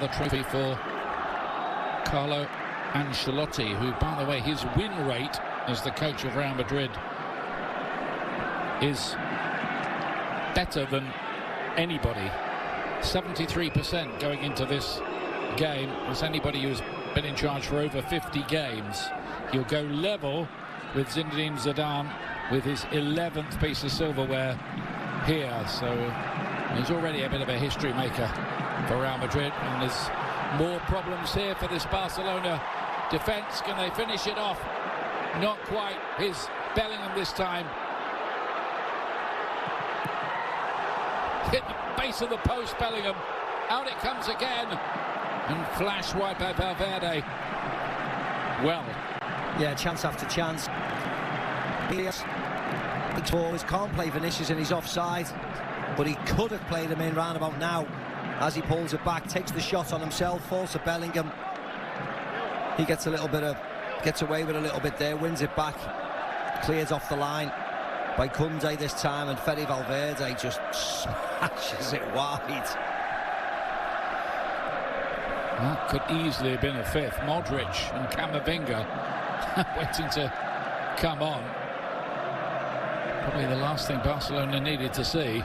another trophy for Carlo Ancelotti, who, by the way, his win rate as the coach of Real Madrid is better than anybody. 73% going into this game, as anybody who's been in charge for over 50 games. He'll go level with Zinedine Zidane with his 11th piece of silverware here, so he's already a bit of a history maker for Real Madrid, and there's more problems here for this Barcelona defence. Can they finish it off? Not quite. Here's Bellingham this time. Hit the base of the post, Bellingham. Out it comes again. And flash wide by Valverde. Well. Yeah, chance after chance. Diaz forwards, can't play Vinicius and he's offside. But he could have played him in round about now. As he pulls it back, takes the shot on himself, falls to Bellingham. He gets away with a little bit there, wins it back. Clears off the line by Koundé this time, and Fede Valverde just smashes it wide. That could easily have been a fifth. Modric and Camavinga waiting to come on. Probably the last thing Barcelona needed to see.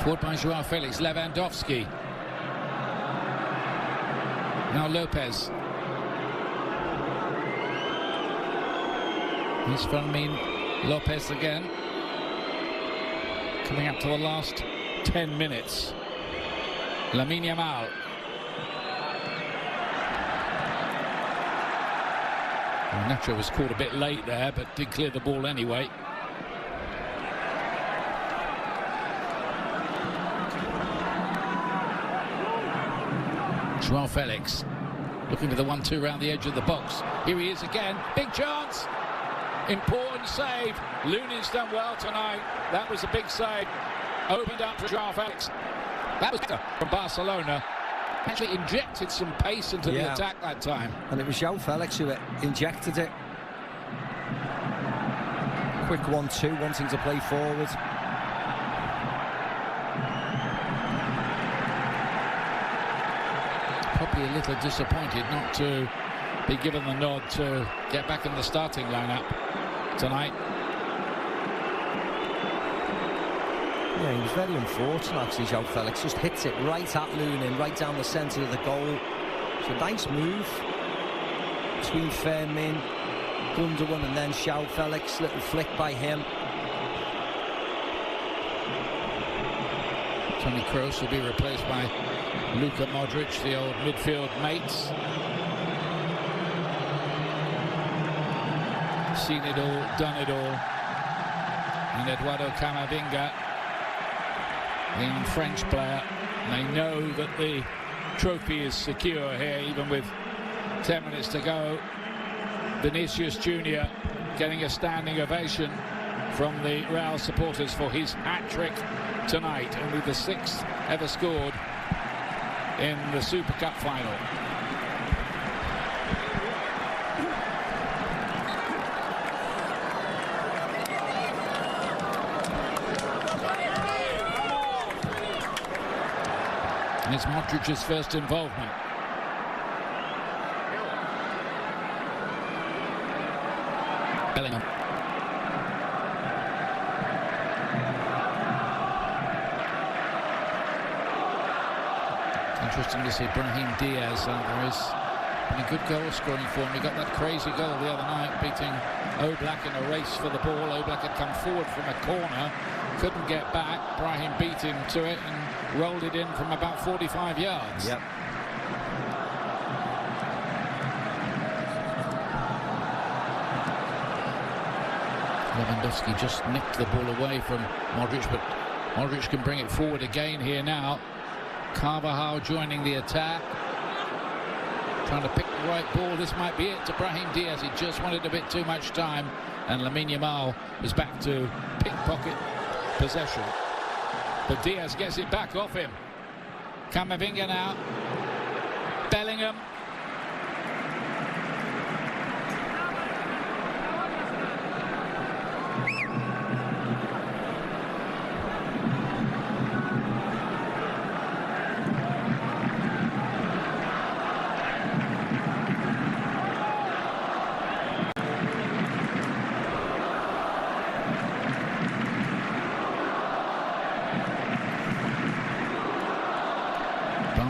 Forward by Joao Felix, Lewandowski. Now Lopez. Here's Fermin Lopez again. Coming up to the last 10 minutes. Lamine Yamal. Nacho was caught a bit late there, but did clear the ball anyway. Joao Felix looking for the 1-2 round the edge of the box. Here he is again. Big chance. Important save. Looney's done well tonight. That was a big save. Opened up for Joao Felix. That was from Barcelona. Actually injected some pace into the attack that time. And it was Joao Felix who injected it. Quick 1-2, wanting to play forward. Probably a little disappointed not to be given the nod to get back in the starting lineup tonight. Yeah, he was very unfortunate actually, Joao Felix. Just hits it right at Lunin, right down the centre of the goal. It's a nice move between Fermin, Gundogan and then Joao Felix. Little flick by him. Toni Kroos will be replaced by Luka Modric, the old midfield mates. Seen it all, done it all. And Eduardo Camavinga, the French player, they know that the trophy is secure here, even with 10 minutes to go. Vinicius Jr. getting a standing ovation from the Real supporters for his hat-trick tonight, only the 6th ever scored in the Super Cup final. And it's Modric's first involvement. Bellingham. Interesting to see Brahim Diaz. There is been a good goal scoring for him. He got that crazy goal the other night, beating Oblak in a race for the ball. Oblak had come forward from a corner, couldn't get back. Brahim beat him to it and rolled it in from about 45 yards. Yep. Lewandowski just nicked the ball away from Modric, but Modric can bring it forward again here now. Carvajal joining the attack, trying to pick the right ball. This might be it to Brahim Diaz. He just wanted a bit too much time, and Lamine Yamal is back to pickpocket possession. But Diaz gets it back off him. Camavinga now. Bellingham.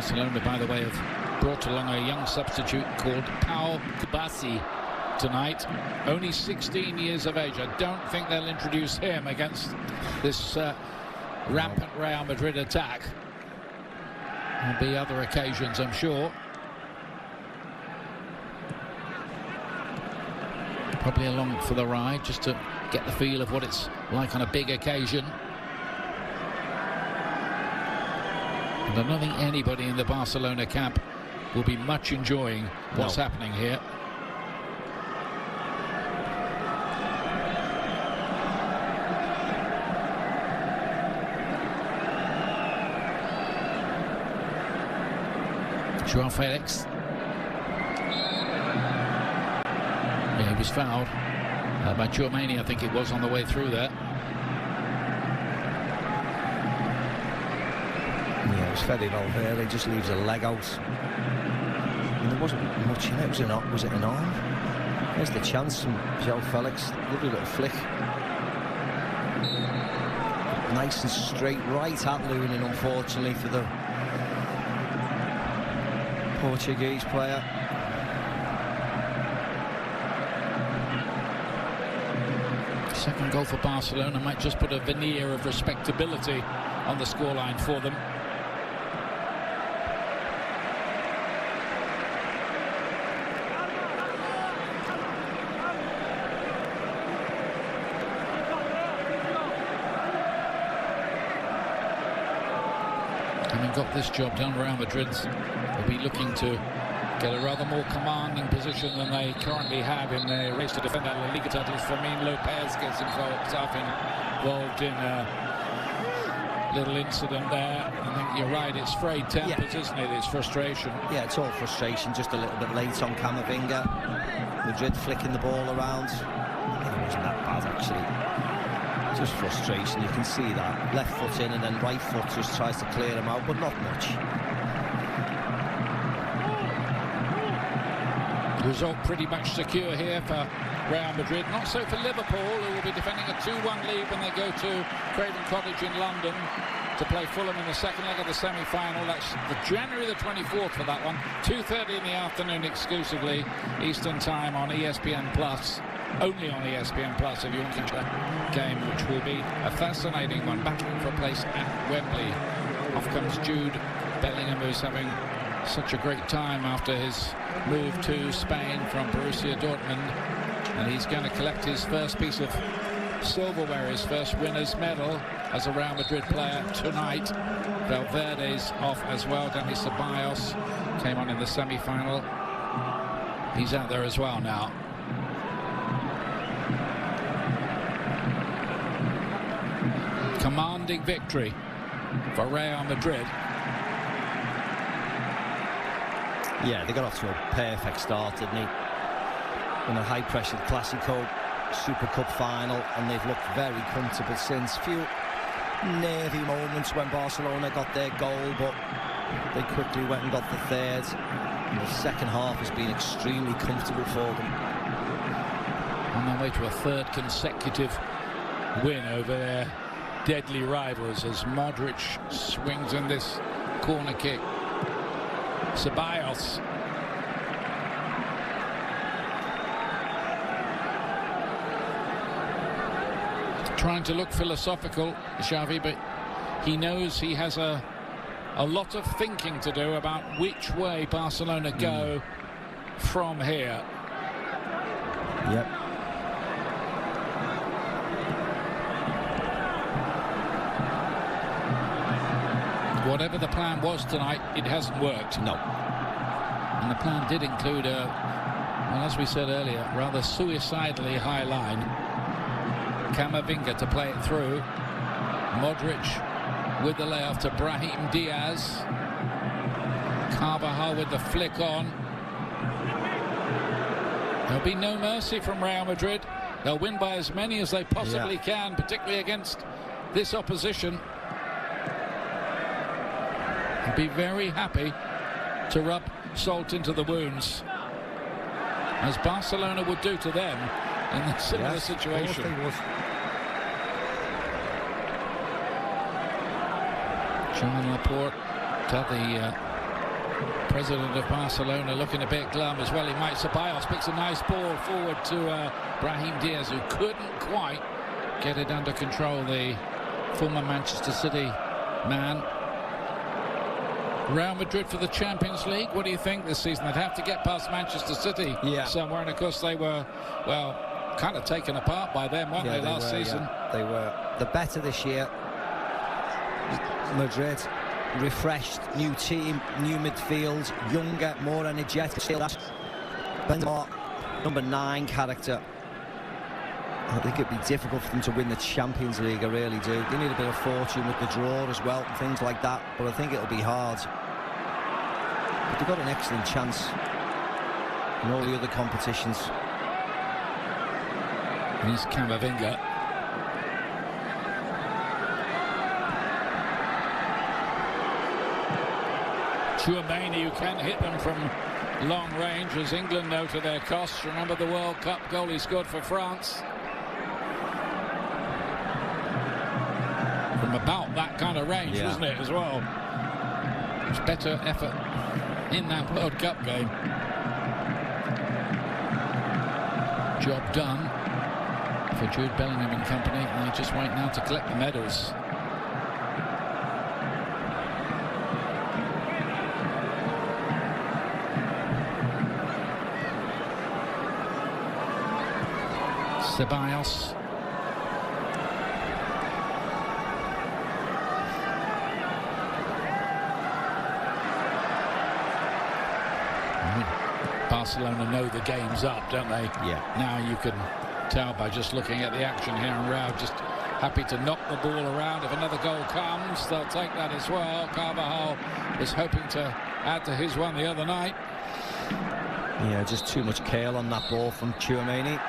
Barcelona, by the way, have brought along a young substitute called Pau Kubasi tonight. Only 16 years of age. I don't think they'll introduce him against this rampant Real Madrid attack. There'll be other occasions, I'm sure. Probably along for the ride, just to get the feel of what it's like on a big occasion. And I don't think anybody in the Barcelona camp will be much enjoying what's happening here. Joao Felix. Yeah, he was fouled by Tchouameni, I think it was, on the way through there. Yeah, it was Fede Valverde, just leaves a leg out. And there wasn't much in it. Was it an arm? There's the chance from Joao Felix. Lovely little flick. Nice and straight right at Lunin, unfortunately, for the Portuguese player. Second goal for Barcelona might just put a veneer of respectability on the scoreline for them. Having got this job done, Real Madrid will be looking to get a rather more commanding position than they currently have in their race to defend that La Liga titles. Fermin Lopez gets himself involved in a little incident there. I think you're right, it's frayed tempers, isn't it? It's frustration. Yeah, it's all frustration, just a little bit late on Camavinga. Madrid flicking the ball around. It wasn't that bad, actually. Just frustration, you can see that. Left foot in and then right foot just tries to clear him out, but not much. Result pretty much secure here for Real Madrid. Not so for Liverpool, who will be defending a 2-1 lead when they go to Craven Cottage in London to play Fulham in the second leg of the semi-final. That's the January the 24th for that one. 2:30 in the afternoon exclusively, Eastern Time on ESPN+. Only on ESPN+, if you want to catch that game, which will be a fascinating one, battling for a place at Wembley. Off comes Jude Bellingham, who's having such a great time after his move to Spain from Borussia Dortmund, and he's going to collect his first piece of silverware, his first winner's medal as a Real Madrid player tonight. Valverde's off as well. Dani Ceballos came on in the semi-final. He's out there as well now. Commanding victory for Real Madrid. Yeah, they got off to a perfect start, didn't they? In a high-pressured Clásico Super Cup final, and they've looked very comfortable since. Few nervy moments when Barcelona got their goal, but they quickly went and got the third. And the second half has been extremely comfortable for them. On their way to a third consecutive win over their deadly rivals as Modric swings in this corner kick. Ceballos. Trying to look philosophical, Xavi, but he knows he has a lot of thinking to do about which way Barcelona go from here. Yep. Whatever the plan was tonight, it hasn't worked. No. And the plan did include a, well, as we said earlier, rather suicidally high line. Camavinga to play it through. Modric with the layoff to Brahim Diaz. Carvajal with the flick on. There'll be no mercy from Real Madrid. They'll win by as many as they possibly can, particularly against this opposition. They'll be very happy to rub salt into the wounds, as Barcelona would do to them in a similar situation. Jean Laporte to the President of Barcelona looking a bit glum as well. He might. Ceballos picks a nice ball forward to Brahim Diaz, who couldn't quite get it under control, the former Manchester City man. Real Madrid for the Champions League. What do you think this season? They'd have to get past Manchester City somewhere, and of course they were, well, kind of taken apart by them, weren't they, last season? Yeah. They were the better this year. Madrid, refreshed, new team, new midfield, younger, more energetic. Still that Benzema, number 9 character. I think it'd be difficult for them to win the Champions League, I really do. They need a bit of fortune with the draw as well, and things like that, but I think it'll be hard. But they've got an excellent chance in all the other competitions. Here's Camavinga. Tchouaméni, who can hit them from long range, as England know to their cost. Remember the World Cup goal he scored for France? From about that kind of range, wasn't it, as well? Much better effort in that World Cup game. Job done for Jude Bellingham and company, and they just wait now to collect the medals. Ceballos. Barcelona know the game's up, don't they? Yeah. Now you can tell by just looking at the action here, and Real just happy to knock the ball around. If another goal comes, they'll take that as well. Carvajal was hoping to add to his one the other night. Yeah, just too much kale on that ball from Tchouaméni.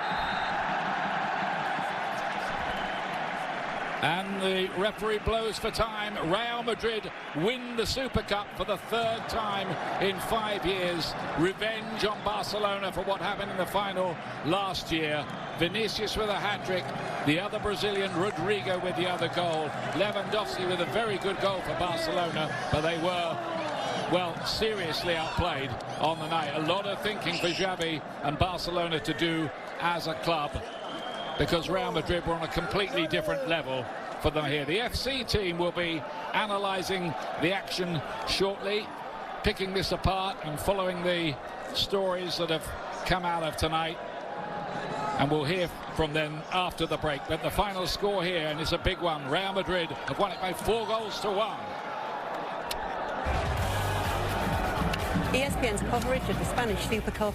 And the referee blows for time. Real Madrid win the Super Cup for the 3rd time in 5 years. Revenge on Barcelona for what happened in the final last year. Vinicius with a hat-trick. The other Brazilian, Rodrigo, with the other goal. Lewandowski with a very good goal for Barcelona. But they were, well, seriously outplayed on the night. A lot of thinking for Xavi and Barcelona to do as a club, because Real Madrid were on a completely different level for them here. The FC team will be analysing the action shortly, picking this apart and following the stories that have come out of tonight. And we'll hear from them after the break. But the final score here, and it's a big one, Real Madrid have won it by 4-1. ESPN's coverage of the Spanish Super Cup